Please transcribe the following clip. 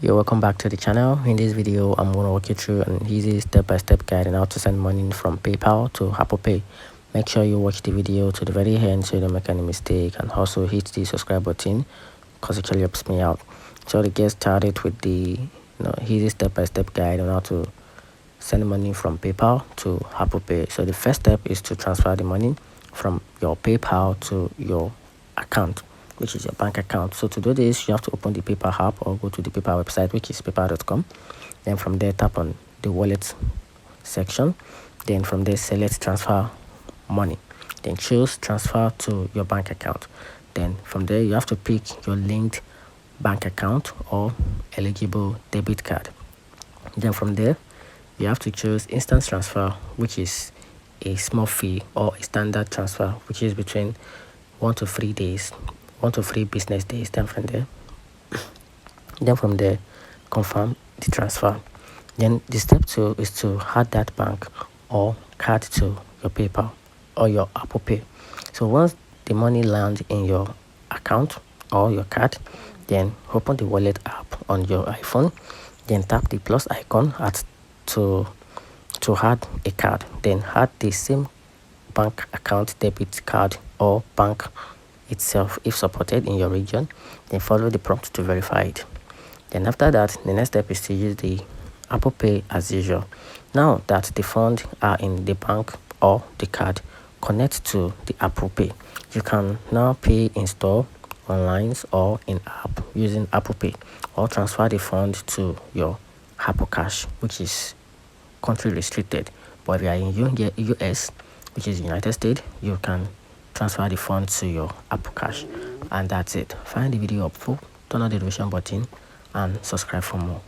You're welcome back to the channel. In this video, I'm going to walk you through an easy step-by-step guide on how to send money from PayPal to Apple Pay. Make sure you watch the video to the very end so you don't make any mistake, and also hit the subscribe button because it really helps me out. So to get started with the easy step-by-step guide on how to send money from PayPal to Apple Pay. So the first step is to transfer the money from your PayPal to your account, which is your bank account. So to do this, you have to open the PayPal app or go to the PayPal website, which is paypal.com. Then from there, tap on the wallet section. Then from there, select transfer money. Then choose transfer to your bank account. Then from there, you have to pick your linked bank account or eligible debit card. Then from there, you have to choose instant transfer, which is a small fee, or a standard transfer, which is between 1 to 3 days, 1 to 3 business days. Then from there, confirm the transfer. Then the step 2 is to add that bank or card to your PayPal or your Apple Pay. So once the money lands in your account or your card, then open the wallet app on your iPhone. Then tap the plus icon to add a card. Then add the same bank account, debit card, or bank itself if supported in your region. Then follow the prompt to verify it. Then after that, the next step is to use the Apple Pay as usual. Now that the funds are in the bank or the card, connect to the Apple Pay. You can now pay in store, online, or in app using Apple Pay, or transfer the funds to your Apple Cash, which is country restricted. But if you are in US, which is United States, you can transfer the funds to your Apple Cash. And that's it. Find the video helpful, turn on the notification button, and subscribe for more.